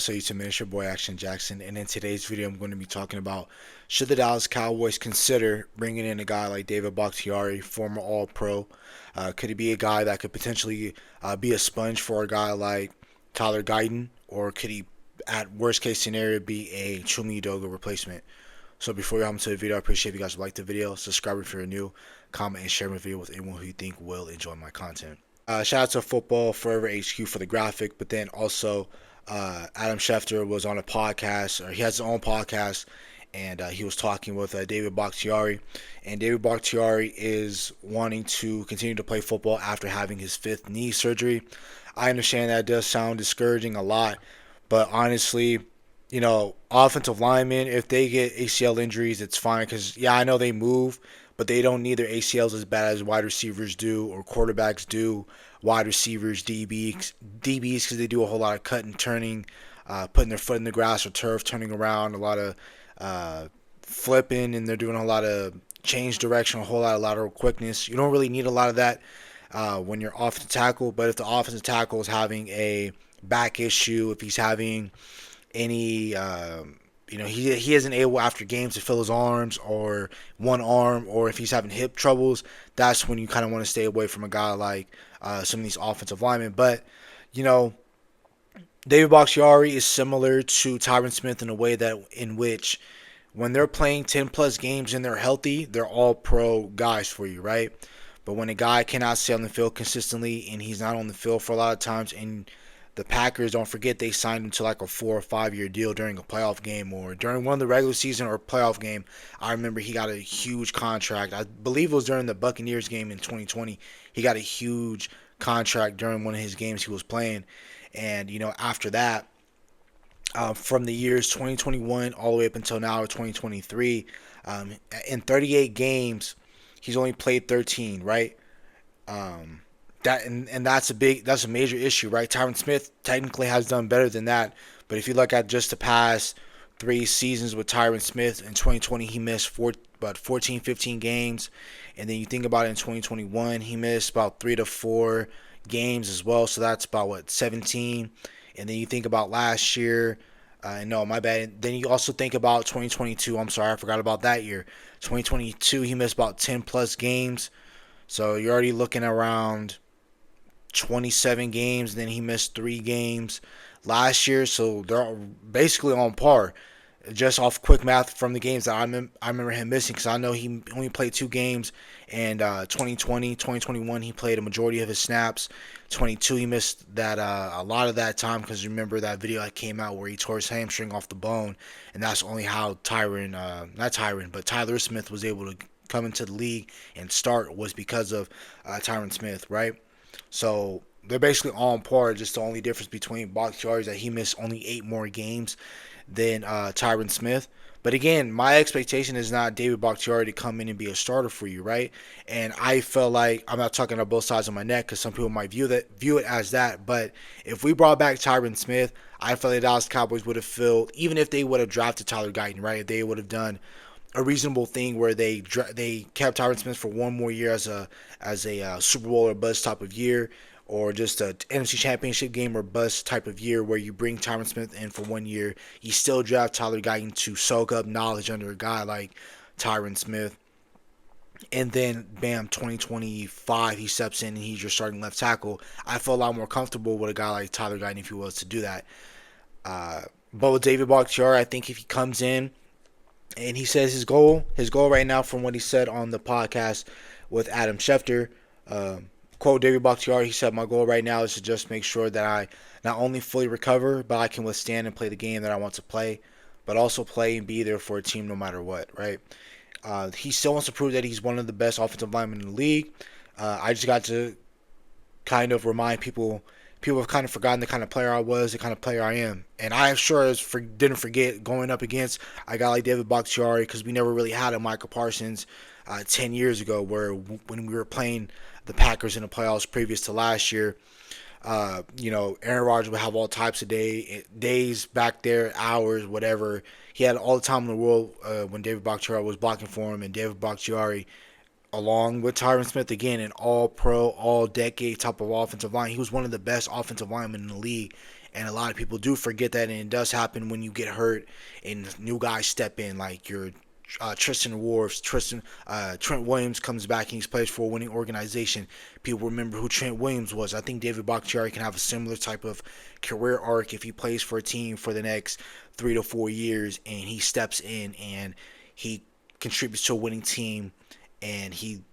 What's up, YouTube man? It's your boy Action Jackson, and in today's video, I'm going to be talking about should the Dallas Cowboys consider bringing in a guy like David Bakhtiari, former All-Pro. Could he be a guy that could potentially be a sponge for a guy like Tyler Guyton, or could he, at worst case scenario, be a Chumi Doga replacement? So before we hop into the video, I appreciate if you guys like the video, subscribe if you're new, comment and share my video with anyone who you think will enjoy my content. Shout out to Football Forever HQ for the graphic, but then also Adam Schefter was on a podcast, or he has his own podcast, and he was talking with David Bakhtiari. And David Bakhtiari is wanting to continue to play football after having his fifth knee surgery. I understand that does sound discouraging a lot, but honestly, offensive linemen, if they get ACL injuries, it's fine because, yeah, I know they move, but they don't need their ACLs as bad as wide receivers do or quarterbacks do. Wide receivers, DBs, because they do a whole lot of cutting, turning, putting their foot in the grass or turf, turning around, a lot of flipping, and they're doing a lot of change direction, a whole lot of lateral quickness. You don't really need a lot of that when you're offensive tackle, but if the offensive tackle is having a back issue, if he's having any he isn't able after games to feel his arms or one arm, or if he's having hip troubles, that's when you kind of want to stay away from a guy like some of these offensive linemen. But David Bakhtiari is similar to Tyron Smith in a way that in which when they're playing 10 plus games and they're healthy, they're all pro guys for you, right? But when a guy cannot stay on the field consistently and he's not on the field for a lot of times, and the Packers, don't forget, they signed him to like a 4 or 5 year deal during a playoff game or during one of the regular season or playoff game. I remember he got a huge contract. I believe it was during the Buccaneers game in 2020. He got a huge contract during one of his games he was playing. And, after that, from the years 2021 all the way up until now, 2023, in 38 games, he's only played 13, right? That's a major issue, right? Tyron Smith technically has done better than that, but if you look at just the past 3 seasons with Tyron Smith, in 2020 he missed about 14, 15 games, and then you think about it, in 2021 he missed about 3 to 4 games as well, so that's about 17, and then you think about last year. No, my bad. Then you also think about 2022. I'm sorry, I forgot about that year. 2022, he missed about 10 plus games, so you're already looking around 27 games, and then he missed 3 games last year, so they're basically on par. Just off quick math from the games that I remember him missing, because I know he only played 2 games, and 2020, 2021, he played a majority of his snaps. 22, he missed that a lot of that time, because remember that video that came out where he tore his hamstring off the bone, and that's only how Tyler Smith was able to come into the league and start, was because of Tyron Smith, right? So they're basically on par. Just the only difference between Bakhtiari is that he missed only 8 more games than Tyron Smith. But again, my expectation is not David Bakhtiari to come in and be a starter for you, right? And I feel like, I'm not talking on both sides of my neck because some people might view it as that. But if we brought back Tyron Smith, I feel like the Dallas Cowboys would have filled, even if they would have drafted Tyler Guyton, right? If they would have done a reasonable thing where they kept Tyron Smith for one more year as a Super Bowl or bust type of year, or just a NFC Championship game or bust type of year where you bring Tyron Smith in for 1 year, you still draft Tyler Guyton to soak up knowledge under a guy like Tyron Smith, and then bam, 2025 he steps in and he's your starting left tackle. I feel a lot more comfortable with a guy like Tyler Guyton if he was to do that. But with David Bakhtiari, I think if he comes in and he says his goal right now, from what he said on the podcast with Adam Schefter, quote David Bakhtiari, he said, "My goal right now is to just make sure that I not only fully recover, but I can withstand and play the game that I want to play, but also play and be there for a team no matter what," right? He still wants to prove that he's one of the best offensive linemen in the league. I just got to kind of remind people have kind of forgotten the kind of player I was, the kind of player I am. And I sure didn't forget going up against a guy like David Bakhtiari, because we never really had a Michael Parsons 10 years ago, where when we were playing the Packers in the playoffs previous to last year, Aaron Rodgers would have all types of days back there, hours, whatever. He had all the time in the world when David Bakhtiari was blocking for him, and David Bakhtiari along with Tyron Smith, again, an all-pro, all-decade type of offensive line. He was one of the best offensive linemen in the league, and a lot of people do forget that, and it does happen when you get hurt and new guys step in, like your Tristan Wirfs, Trent Williams comes back and he's plays for a winning organization. People remember who Trent Williams was. I think David Bakhtiari can have a similar type of career arc if he plays for a team for the next 3 to 4 years and he steps in and he contributes to a winning team and he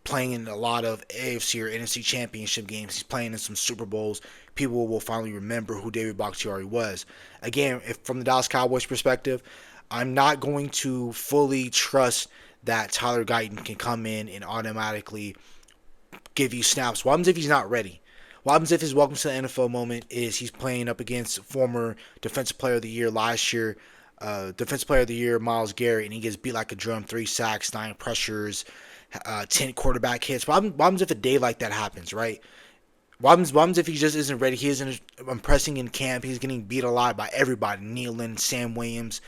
playing in a lot of AFC or NFC championship games. He's playing in some Super Bowls. People will finally remember who David Bakhtiari was. Again, if from the Dallas Cowboys perspective, I'm not going to fully trust that Tyler Guyton can come in and automatically give you snaps. What happens if he's not ready? What happens if his welcome to the NFL moment is he's playing up against former Defensive Player of the Year last year, Defensive Player of the Year Myles Garrett, and he gets beat like a drum, 3 sacks, 9 pressures, 10 quarterback hits. What happens if a day like that happens, right? What happens if he just isn't ready? He isn't impressing in camp. He's getting beat a lot by everybody. Nealon, Sam Williams,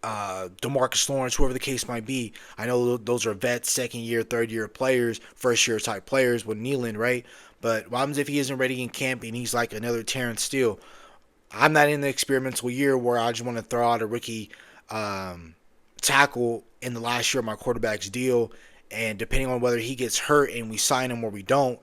DeMarcus Lawrence, whoever the case might be. I know those are vets, second year, third year players, first year type players with Nealon, right? But what happens if he isn't ready in camp and he's like another Terrence Steele? I'm not in the experimental year where I just want to throw out a rookie tackle in the last year of my quarterback's deal, and depending on whether he gets hurt and we sign him or we don't,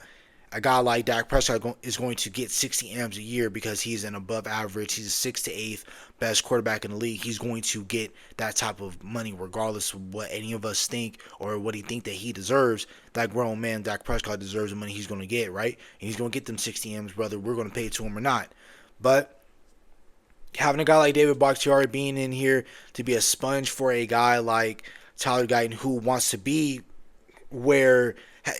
a guy like Dak Prescott is going to get 60 M's a year because he's an above average. He's a 6th to 8th best quarterback in the league. He's going to get that type of money regardless of what any of us think or what he think that he deserves. That grown man, Dak Prescott, deserves the money he's going to get, right? And he's going to get them 60 M's whether we're going to pay it to him or not. But having a guy like David Bakhtiari being in here to be a sponge for a guy like Tyler Guyton who wants to be where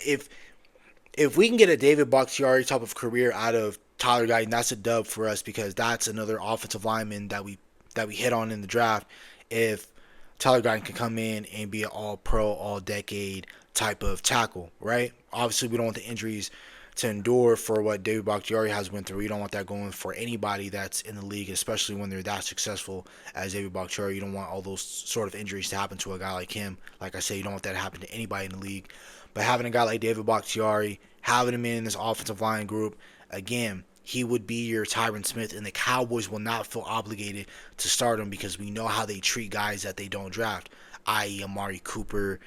if we can get a David Bakhtiari type of career out of Tyler Guyton, that's a dub for us because that's another offensive lineman that we hit on in the draft. If Tyler Guyton can come in and be an all-pro, all-decade type of tackle, right? Obviously, we don't want the injuries to endure for what David Bakhtiari has went through. You don't want that going for anybody that's in the league, especially when they're that successful as David Bakhtiari. You don't want all those sort of injuries to happen to a guy like him. Like I say, you don't want that to happen to anybody in the league. But having a guy like David Bakhtiari, having him in this offensive line group, again, he would be your Tyron Smith, and the Cowboys will not feel obligated to start him because we know how they treat guys that they don't draft, i.e. Amari Cooper,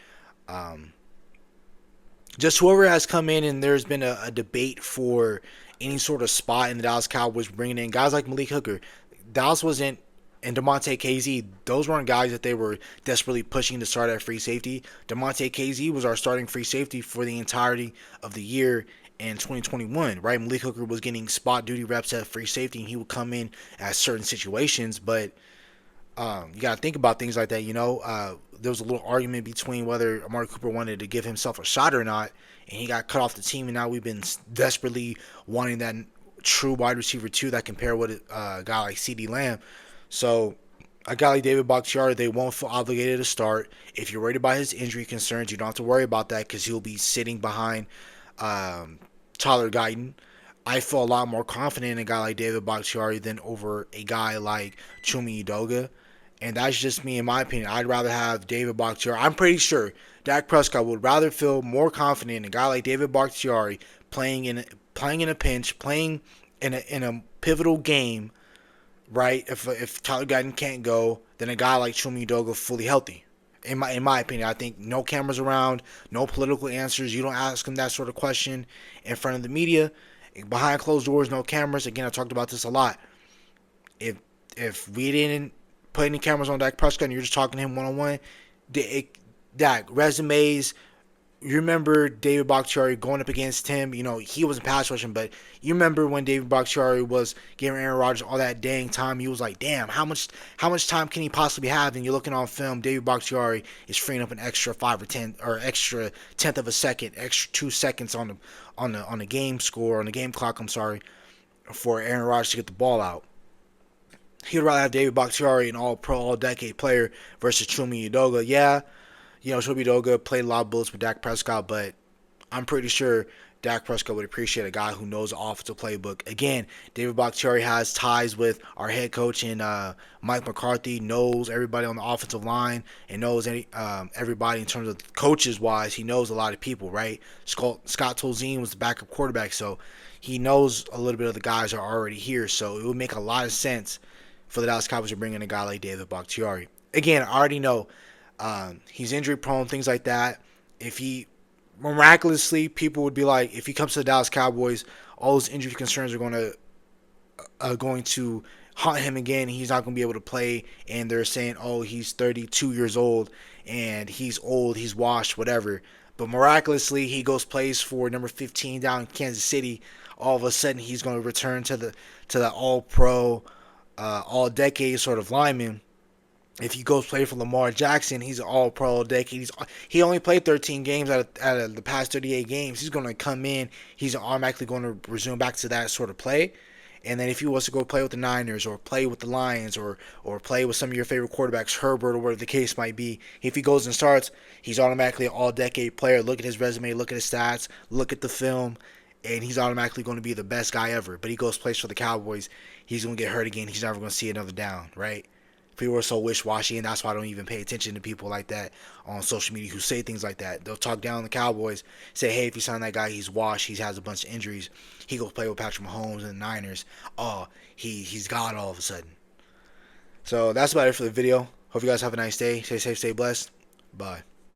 just whoever has come in, and there's been a debate for any sort of spot in the Dallas Cowboys bringing in guys like Malik Hooker. Dallas wasn't, and DeMonte KZ, those weren't guys that they were desperately pushing to start at free safety. DeMonte KZ was our starting free safety for the entirety of the year in 2021, right? Malik Hooker was getting spot duty reps at free safety, and he would come in at certain situations, but you got to think about things like that, you know. There was a little argument between whether Amari Cooper wanted to give himself a shot or not, and he got cut off the team, and now we've been desperately wanting that true wide receiver 2 that can pair with a guy like CeeDee Lamb. So a guy like David Bakhtiari, they won't feel obligated to start. If you're worried about his injury concerns, you don't have to worry about that because he'll be sitting behind Tyler Guyton. I feel a lot more confident in a guy like David Bakhtiari than over a guy like Chuma Edoga. And that's just me, in my opinion. I'd rather have David Bakhtiari. I'm pretty sure Dak Prescott would rather feel more confident in a guy like David Bakhtiari playing in a pinch, playing in a pivotal game, right? If Tyler Guyton can't go, than a guy like Chuma Edoga fully healthy. In my opinion, I think no cameras around, no political answers. You don't ask him that sort of question in front of the media. Behind closed doors, no cameras. Again, I talked about this a lot. If we didn't put any cameras on Dak Prescott and you're just talking to him one-on-one, Dak, resumes, you remember David Bakhtiari going up against him. You know, he wasn't pass rushing, but you remember when David Bakhtiari was giving Aaron Rodgers all that dang time. He was like, damn, how much time can he possibly have? And you're looking on film, David Bakhtiari is freeing up an extra 5 or 10 or extra tenth of a second, extra 2 seconds on the game score, on the game clock, I'm sorry, for Aaron Rodgers to get the ball out. He'd rather have David Bakhtiari, an all-pro, all-decade player, versus Chuma Edoga. Yeah, you know, Chuma Edoga played a lot of bullets with Dak Prescott, but I'm pretty sure Dak Prescott would appreciate a guy who knows the offensive playbook. Again, David Bakhtiari has ties with our head coach and Mike McCarthy, knows everybody on the offensive line and knows everybody in terms of coaches wise. He knows a lot of people, right? Scott Tolzien was the backup quarterback, so he knows a little bit of the guys are already here. So it would make a lot of sense for the Dallas Cowboys to bring in a guy like David Bakhtiari. Again, I already know he's injury prone, things like that. If he miraculously, people would be like, if he comes to the Dallas Cowboys, all those injury concerns are going to haunt him again. He's not going to be able to play, and they're saying, oh, he's 32 years old and he's old, he's washed, whatever. But miraculously, he goes plays for number 15 down in Kansas City. All of a sudden, he's going to return to the All Pro, All Decade sort of lineman. If he goes play for Lamar Jackson, he's an all-pro decade. He only played 13 games out of the past 38 games. He's going to come in. He's automatically going to resume back to that sort of play. And then if he wants to go play with the Niners or play with the Lions or play with some of your favorite quarterbacks, Herbert or whatever the case might be, if he goes and starts, he's automatically an all-decade player. Look at his resume, look at his stats, look at the film, and he's automatically going to be the best guy ever. But he goes plays for the Cowboys, he's going to get hurt again. He's never going to see another down, right? People are so wish-washy, and that's why I don't even pay attention to people like that on social media who say things like that. They'll talk down the Cowboys, say, hey, if you sign that guy, he's washed, he has a bunch of injuries, he goes play with Patrick Mahomes and the Niners. Oh, he's God all of a sudden. So that's about it for the video. Hope you guys have a nice day. Stay safe, stay blessed. Bye.